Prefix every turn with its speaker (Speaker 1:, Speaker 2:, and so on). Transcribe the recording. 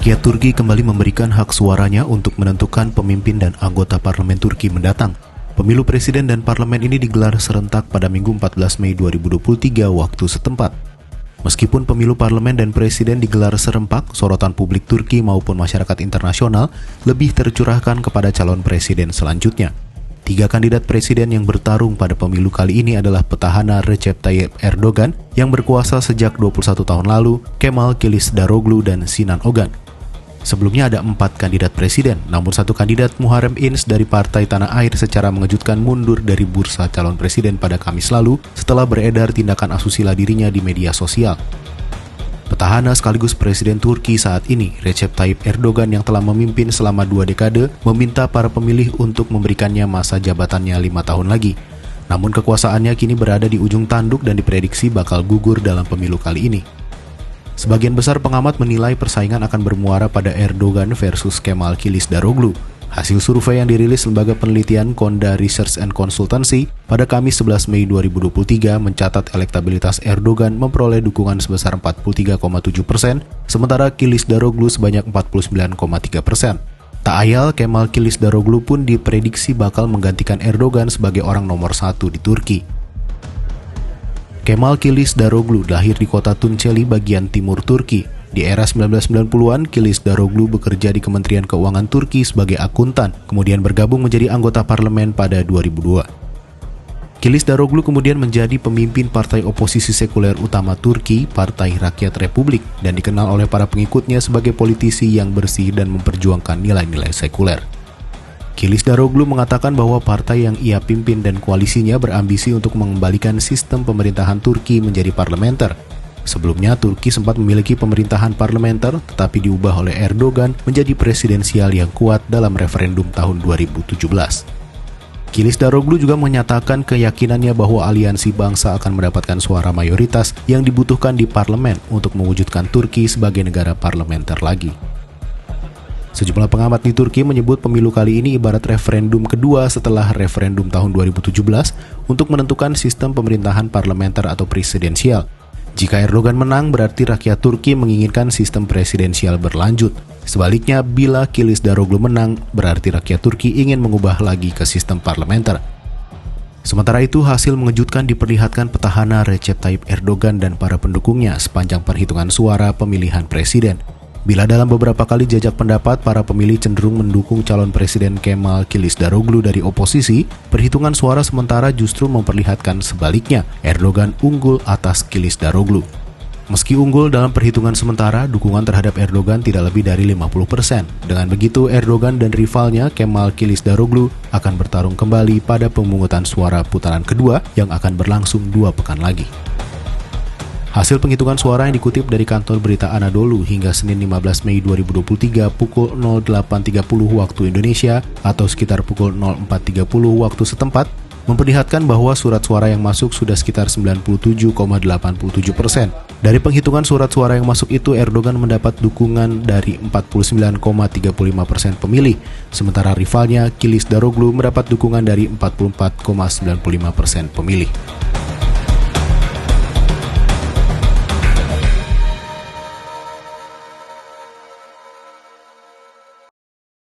Speaker 1: Rakyat Turki kembali memberikan hak suaranya untuk menentukan pemimpin dan anggota parlemen Turki mendatang. Pemilu presiden dan parlemen ini digelar serentak pada Minggu 14 Mei 2023 waktu setempat. Meskipun pemilu parlemen dan presiden digelar serempak, sorotan publik Turki maupun masyarakat internasional lebih tercurahkan kepada calon presiden selanjutnya. 3 kandidat presiden yang bertarung pada pemilu kali ini adalah petahana Recep Tayyip Erdogan yang berkuasa sejak 21 tahun lalu, Kemal Kılıçdaroğlu dan Sinan Ogan. Sebelumnya ada 4 kandidat presiden, namun 1 kandidat Muharrem İnce dari Partai Tanah Air secara mengejutkan mundur dari bursa calon presiden pada Kamis lalu setelah beredar tindakan asusila dirinya di media sosial. Petahana sekaligus Presiden Turki saat ini, Recep Tayyip Erdogan yang telah memimpin selama 2 dekade, meminta para pemilih untuk memberikannya masa jabatannya 5 tahun lagi. Namun kekuasaannya kini berada di ujung tanduk dan diprediksi bakal gugur dalam pemilu kali ini. Sebagian besar pengamat menilai persaingan akan bermuara pada Erdogan versus Kemal Kılıçdaroğlu. Hasil survei yang dirilis lembaga penelitian Konda Research and Consultancy pada Kamis 11 Mei 2023 mencatat elektabilitas Erdogan memperoleh dukungan sebesar 43,7%, sementara Kılıçdaroğlu sebanyak 49,3%. Tak ayal, Kemal Kılıçdaroğlu pun diprediksi bakal menggantikan Erdogan sebagai orang nomor 1 di Turki. Kemal Kılıçdaroğlu lahir di kota Tunceli bagian timur Turki. Di era 1990-an, Kılıçdaroğlu bekerja di Kementerian Keuangan Turki sebagai akuntan, kemudian bergabung menjadi anggota parlemen pada 2002. Kılıçdaroğlu kemudian menjadi pemimpin partai oposisi sekuler utama Turki, Partai Rakyat Republik, dan dikenal oleh para pengikutnya sebagai politisi yang bersih dan memperjuangkan nilai-nilai sekuler. Kılıçdaroğlu mengatakan bahwa partai yang ia pimpin dan koalisinya berambisi untuk mengembalikan sistem pemerintahan Turki menjadi parlementer. Sebelumnya, Turki sempat memiliki pemerintahan parlementer, tetapi diubah oleh Erdogan menjadi presidensial yang kuat dalam referendum tahun 2017. Kılıçdaroğlu juga menyatakan keyakinannya bahwa aliansi bangsa akan mendapatkan suara mayoritas yang dibutuhkan di parlemen untuk mewujudkan Turki sebagai negara parlementer lagi. Sejumlah pengamat di Turki menyebut pemilu kali ini ibarat referendum kedua setelah referendum tahun 2017 untuk menentukan sistem pemerintahan parlementer atau presidensial. Jika Erdogan menang, berarti rakyat Turki menginginkan sistem presidensial berlanjut. Sebaliknya, bila Kılıçdaroğlu menang, berarti rakyat Turki ingin mengubah lagi ke sistem parlementer. Sementara itu, hasil mengejutkan diperlihatkan petahana Recep Tayyip Erdogan dan para pendukungnya sepanjang perhitungan suara pemilihan presiden. Bila dalam beberapa kali jajak pendapat, para pemilih cenderung mendukung calon presiden Kemal Kılıçdaroğlu dari oposisi, perhitungan suara sementara justru memperlihatkan sebaliknya, Erdogan unggul atas Kılıçdaroğlu. Meski unggul dalam perhitungan sementara, dukungan terhadap Erdogan tidak lebih dari 50%. Dengan begitu, Erdogan dan rivalnya Kemal Kılıçdaroğlu akan bertarung kembali pada pemungutan suara putaran kedua yang akan berlangsung 2 pekan lagi. Hasil penghitungan suara yang dikutip dari kantor berita Anadolu hingga Senin 15 Mei 2023 pukul 08.30 waktu Indonesia atau sekitar pukul 04.30 waktu setempat memperlihatkan bahwa surat suara yang masuk sudah sekitar 97,87%. Dari penghitungan surat suara yang masuk itu, Erdogan mendapat dukungan dari 49,35% pemilih, sementara rivalnya Kılıçdaroğlu mendapat dukungan dari 44,95% pemilih.